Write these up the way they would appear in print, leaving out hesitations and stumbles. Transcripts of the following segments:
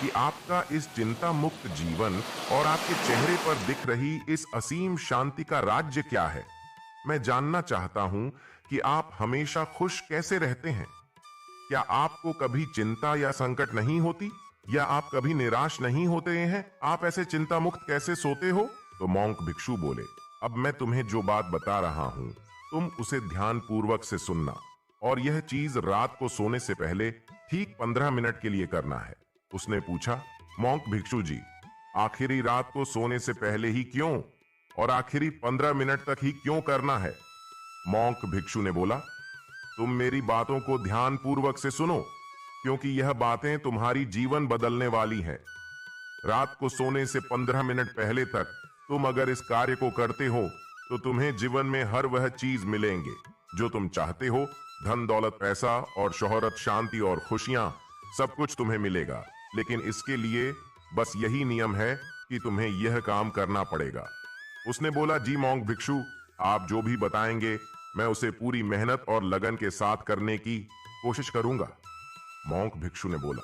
कि आपका इस चिंता मुक्त जीवन और आपके चेहरे पर दिख रही इस असीम शांति का राज्य क्या है। मैं जानना चाहता हूं कि आप हमेशा खुश कैसे रहते हैं। क्या आपको कभी चिंता या संकट नहीं होती, या आप कभी निराश नहीं होते हैं? आप ऐसे चिंता मुक्त कैसे सोते हो? तो मॉन्क भिक्षु बोले, अब मैं तुम्हें जो बात बता रहा हूं, तुम उसे ध्यान पूर्वक से सुनना, और यह चीज रात को सोने से पहले ठीक 15 मिनट के लिए करना है। उसने पूछा, मॉन्क भिक्षु जी, आखिरी रात को सोने से पहले ही क्यों, और आखिरी 15 मिनट तक ही क्यों करना है? मॉन्क भिक्षु ने बोला, तुम मेरी बातों को ध्यान पूर्वक से सुनो, क्योंकि यह बातें तुम्हारी जीवन बदलने वाली हैं। रात को सोने से 15 मिनट पहले तक तुम अगर इस कार्य को करते हो तो तुम्हें जीवन में हर वह चीज मिलेंगे जो तुम चाहते हो। धन दौलत, पैसा और शोहरत, शांति और खुशियां, सब कुछ तुम्हें मिलेगा। लेकिन इसके लिए बस यही नियम है कि तुम्हें यह काम करना पड़ेगा। उसने बोला, जी मॉन्क भिक्षु, आप जो भी बताएंगे मैं उसे पूरी मेहनत और लगन के साथ करने की कोशिश करूंगा। मॉन्क भिक्षु ने बोला,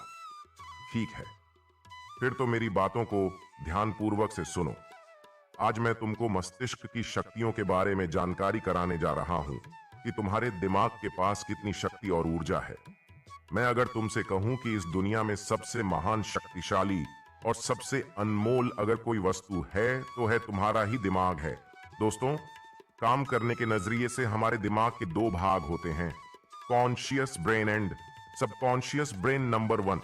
ठीक है, फिर तो मेरी बातों को ध्यानपूर्वक से सुनो। आज मैं तुमको मस्तिष्क की शक्तियों के बारे में जानकारी कराने जा रहा हूं कि तुम्हारे दिमाग के पास कितनी शक्ति और ऊर्जा है। मैं अगर तुमसे कहूं कि इस दुनिया में सबसे महान, शक्तिशाली और सबसे अनमोल अगर कोई वस्तु है तो है तुम्हारा ही दिमाग है। दोस्तों, काम करने के नजरिए से हमारे दिमाग के दो भाग होते हैं, conscious brain and subconscious brain. Number 1,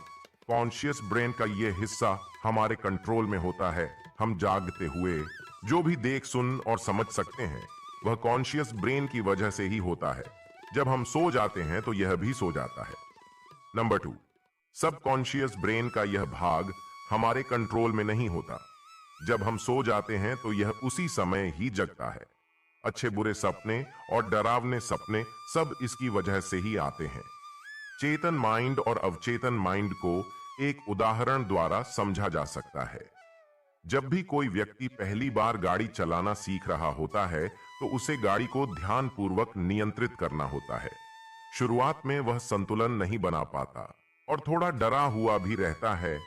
conscious brain का यह हिस्सा हमारे कंट्रोल में होता है। हम जागते हुए जो भी देख, सुन और समझ सकते हैं वह कॉन्शियस ब्रेन की वजह से ही होता है। जब हम सो जाते हैं तो यह भी सो जाता है। नंबर 2, सबकॉन्शियस ब्रेन का यह भाग हमारे कंट्रोल में नहीं होता। जब हम सो जाते हैं तो यह उसी समय ही जगता है। अच्छे बुरे सपने और डरावने सपने सब इसकी वजह से ही आते हैं। चेतन माइंड और अवचेतन माइंड को एक उदाहरण द्वारा समझा जा सकता है। जब भी कोई व्यक्ति पहली बार गाड़ी चलाना सीख रहा होता है तो उसे गाड़ी को ध्यानपूर्वक नियंत्रित करना होता है। शुरुआत में वह संतुलन नहीं बना पाता और थोड़ा डरा हुआ भी रहता है,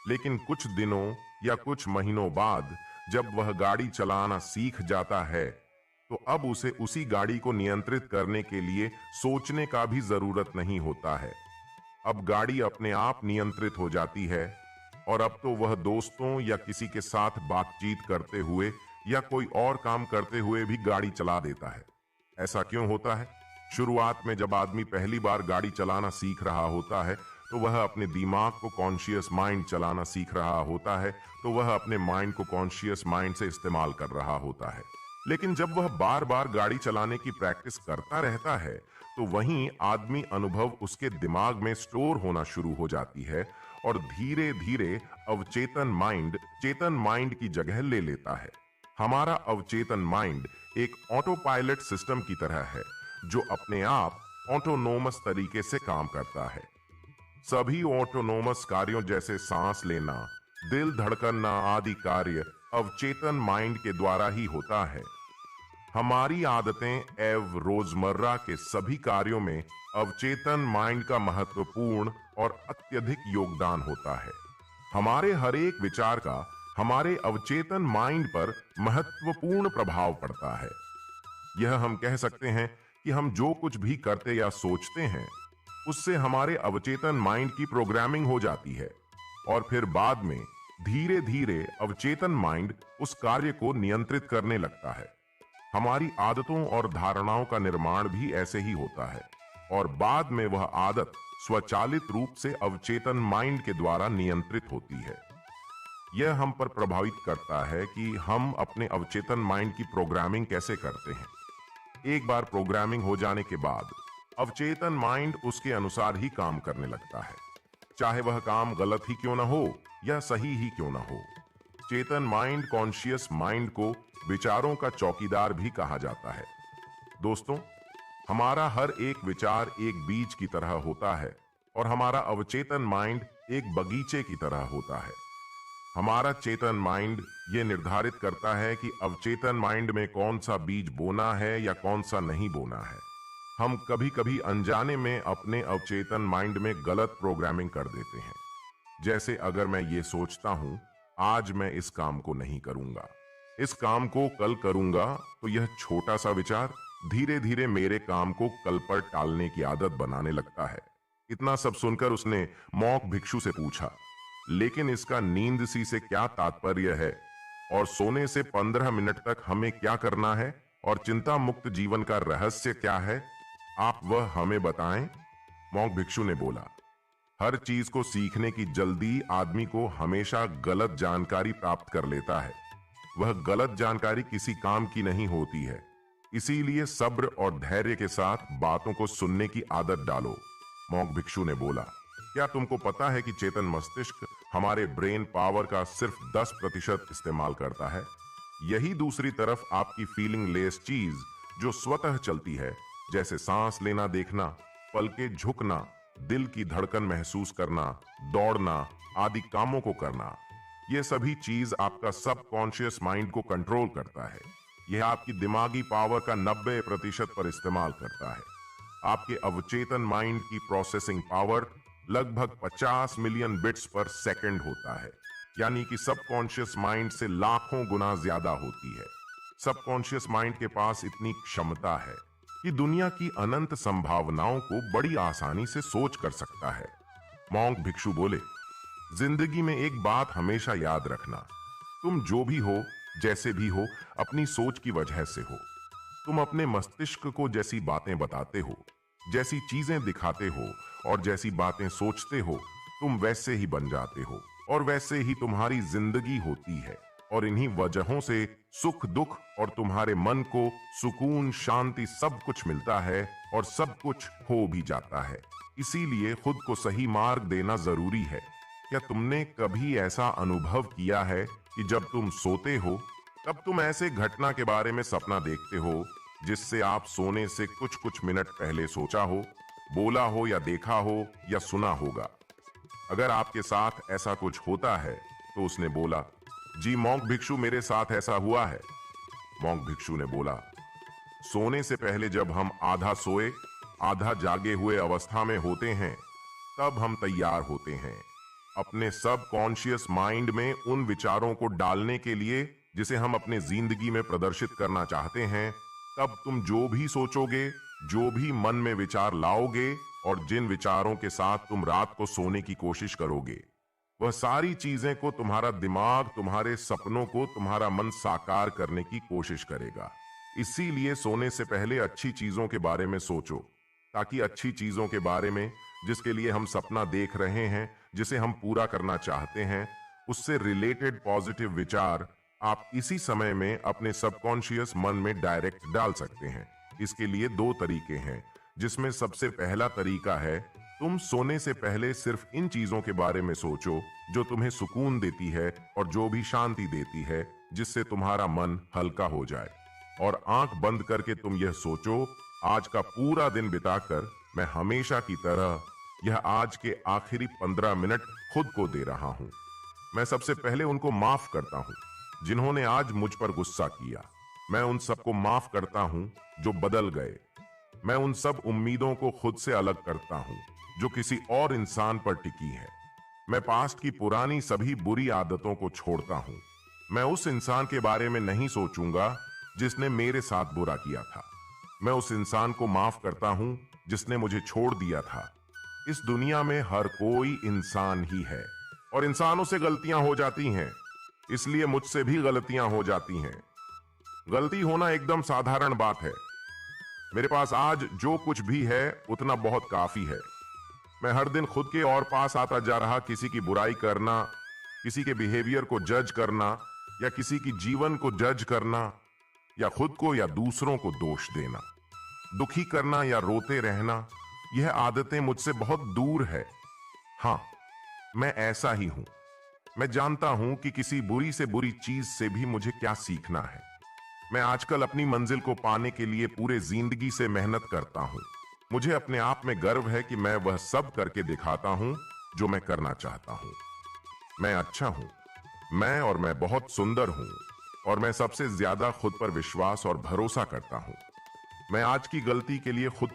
लेकिन कुछ दिनों या कुछ महीनों बाद जब वह गाड़ी चलाना सीख जाता है तो अब उसे उसी गाड़ी को नियंत्रित करने के लिए सोचने का भी जरूरत नहीं होता है। अब गाड़ी अपने आप नियंत्रित हो जाती है और अब तो वह दोस्तों या किसी के साथ बातचीत करते हुए या कोई और काम करते हुए भी गाड़ी चला देता है। ऐसा क्यों होता है? शुरुआत में जब आदमी पहली बार गाड़ी चलाना सीख रहा होता है तो वह अपने दिमाग को कॉन्शियस माइंड चलाना सीख रहा होता है, तो वह अपने माइंड को कॉन्शियस माइंड से इस्तेमाल कर रहा होता है। लेकिन जब वह बार बार गाड़ी चलाने की प्रैक्टिस करता रहता है तो वहीं आदमी अनुभव उसके दिमाग में स्टोर होना शुरू हो जाती है और धीरे धीरे अवचेतन माइंड चेतन माइंड की जगह ले लेता है। हमारा अवचेतन माइंड एक ऑटो पायलट सिस्टम की तरह है जो अपने आप ऑटोनोमस तरीके से काम करता है। सभी ऑटोनोमस कार्यों जैसे सांस लेना, दिल धड़कना आदि कार्य अवचेतन माइंड के द्वारा ही होता है। हमारी आदतें एवं रोजमर्रा के सभी कार्यों में अवचेतन माइंड का महत्वपूर्ण और अत्यधिक योगदान होता है। हमारे हर एक विचार का हमारे अवचेतन माइंड पर महत्वपूर्ण प्रभाव पड़ता है। यह हम कह सकते हैं कि हम जो कुछ भी करते या सोचते हैं उससे हमारे अवचेतन माइंड की प्रोग्रामिंग हो जाती है और फिर बाद में धीरे धीरे अवचेतन माइंड उस कार्य को नियंत्रित करने लगता है। हमारी आदतों और धारणाओं का निर्माण भी ऐसे ही होता है और बाद में वह आदत स्वचालित रूप से अवचेतन माइंड के द्वारा नियंत्रित होती है। यह हम पर प्रभावित करता है कि हम अपने अवचेतन माइंड की प्रोग्रामिंग कैसे करते हैं। एक बार प्रोग्रामिंग हो जाने के बाद अवचेतन माइंड उसके अनुसार ही काम करने लगता है, चाहे वह काम गलत ही क्यों ना हो या सही ही क्यों ना हो। चेतन माइंड कॉन्शियस माइंड को विचारों का चौकीदार भी कहा जाता है। दोस्तों, हमारा हर एक विचार एक बीज की तरह होता है और हमारा अवचेतन माइंड एक बगीचे की तरह होता है। हमारा चेतन माइंड यह निर्धारित करता है कि अवचेतन माइंड में कौन सा बीज बोना है या कौन सा नहीं बोना है। हम कभी कभी अनजाने में अपने अवचेतन माइंड में गलत प्रोग्रामिंग कर देते हैं। जैसे अगर मैं ये सोचता हूं आज मैं इस काम को नहीं करूंगा, इस काम को कल करूंगा, तो यह छोटा सा विचार धीरे धीरे मेरे काम को कल पर टालने की आदत बनाने लगता है। इतना सब सुनकर उसने मौक भिक्षु से पूछा, लेकिन इसका नींद सी से क्या तात्पर्य है, और सोने से 15 मिनट तक हमें क्या करना है, और चिंता मुक्त जीवन का रहस्य क्या है, आप वह हमें बताएं। मौक भिक्षु ने बोला, हर चीज को सीखने की जल्दी आदमी को हमेशा गलत जानकारी प्राप्त कर लेता है। वह गलत जानकारी किसी काम की नहीं होती है। इसीलिए सब्र और धैर्य के साथ बातों को सुनने की आदत डालो। मौक भिक्षु ने बोला, क्या तुमको पता है कि चेतन मस्तिष्क हमारे ब्रेन पावर का सिर्फ 10% इस्तेमाल करता है। यही दूसरी तरफ आपकी फीलिंग लेस चीज जो स्वतः चलती है, जैसे सांस लेना देखना, पलके झुकना, दिल की धड़कन महसूस करना, दौड़ना आदि कामों को करना, यह सभी चीज आपका सबकॉन्शियस माइंड को कंट्रोल करता है। यह आपकी दिमागी पावर का 90% पर इस्तेमाल करता है। आपके अवचेतन माइंड की प्रोसेसिंग पावर लगभग 50 मिलियन बिट्स पर सेकंड होता है, यानी कि सबकॉन्शियस माइंड से लाखों गुना ज्यादा होती है। सबकॉन्शियस माइंड के पास इतनी क्षमता है कि दुनिया की अनंत संभावनाओं को बड़ी आसानी से सोच कर सकता है। मॉन्क भिक्षु बोले, जिंदगी में एक बात हमेशा याद रखना, तुम जो भी हो, जैसे भी हो, अपनी सोच की वजह से हो। तुम अपने मस्तिष्क को जैसी बातें बताते हो, जैसी चीजें दिखाते हो और जैसी बातें सोचते हो, तुम वैसे ही बन जाते हो और वैसे ही तुम्हारी जिंदगी होती है। और इन्हीं वजहों से सुख दुख और तुम्हारे मन को सुकून शांति सब कुछ मिलता है और सब कुछ हो भी जाता है। इसीलिए खुद को सही मार्ग देना जरूरी है। क्या तुमने कभी ऐसा अनुभव किया है कि जब तुम सोते हो तब तुम ऐसे घटना के बारे में सपना देखते हो जिससे आप सोने से कुछ मिनट पहले सोचा हो, बोला हो या देखा हो या सुना होगा? अगर आपके साथ ऐसा कुछ होता है तो उसने बोला, जी मॉन्क भिक्षु, मेरे साथ ऐसा हुआ है। मॉन्क भिक्षु ने बोला, सोने से पहले जब हम आधा सोए आधा जागे हुए अवस्था में होते हैं, तब हम तैयार होते हैं अपने सब कॉन्शियस माइंड में उन विचारों को डालने के लिए जिसे हम अपने जिंदगी में प्रदर्शित करना चाहते हैं। तब तुम जो भी सोचोगे, जो भी मन में विचार लाओगे और जिन विचारों के साथ तुम रात को सोने की कोशिश करोगे, वह सारी चीजें को तुम्हारा दिमाग, तुम्हारे सपनों को तुम्हारा मन साकार करने की कोशिश करेगा। इसीलिए सोने से पहले अच्छी चीजों के बारे में सोचो, ताकि अच्छी चीजों के बारे में जिसके लिए हम सपना देख रहे हैं, जिसे हम पूरा करना चाहते हैं, उससे रिलेटेड पॉजिटिव विचार आप इसी समय में अपने सबकॉन्शियस मन में डायरेक्ट डाल सकते हैं। इसके लिए 2 तरीके हैं, जिसमें सबसे पहला तरीका है, तुम सोने से पहले सिर्फ इन चीजों के बारे में सोचो जो तुम्हें सुकून देती है और जो भी शांति देती है, जिससे तुम्हारा मन हल्का हो जाए। और आंख बंद करके तुम यह सोचो, आज का पूरा दिन बिताकर मैं हमेशा की तरह यह आज के आखिरी 15 मिनट खुद को दे रहा हूं। मैं सबसे पहले उनको माफ करता हूं जिन्होंने आज मुझ पर गुस्सा किया। मैं उन सबको माफ करता हूं जो बदल गए। मैं उन सब उम्मीदों को खुद से अलग करता हूं जो किसी और इंसान पर टिकी है। मैं पास्ट की पुरानी सभी बुरी आदतों को छोड़ता हूं। मैं उस इंसान के बारे में नहीं सोचूंगा जिसने मेरे साथ बुरा किया था। मैं उस इंसान को माफ करता हूं जिसने मुझे छोड़ दिया था। इस दुनिया में हर कोई इंसान ही है और इंसानों से गलतियां हो जाती हैं, इसलिए मुझसे भी गलतियां हो जाती हैं। गलती होना एकदम साधारण बात है। मेरे पास आज जो कुछ भी है उतना बहुत काफी है। मैं हर दिन खुद के और पास आता जा रहा किसी की बुराई करना, किसी के बिहेवियर को जज करना या किसी की जीवन को जज करना या खुद को या दूसरों को दोष देना, दुखी करना या रोते रहना, यह आदतें मुझसे बहुत दूर है। हां, मैं ऐसा ही हूं। मैं जानता हूं कि किसी बुरी से बुरी चीज से भी मुझे क्या सीखना है। मैं आजकल अपनी मंजिल को पाने के लिए पूरे जिंदगी से मेहनत करता हूं। मुझे अपने आप में गर्व है कि मैं वह सब करके दिखाता हूं जो मैं करना चाहता हूं। मैं अच्छा हूं, मैं बहुत सुंदर हूं और मैं सबसे ज्यादा खुद पर विश्वास और भरोसा करता हूं। मैं आज की गलती के लिए खुद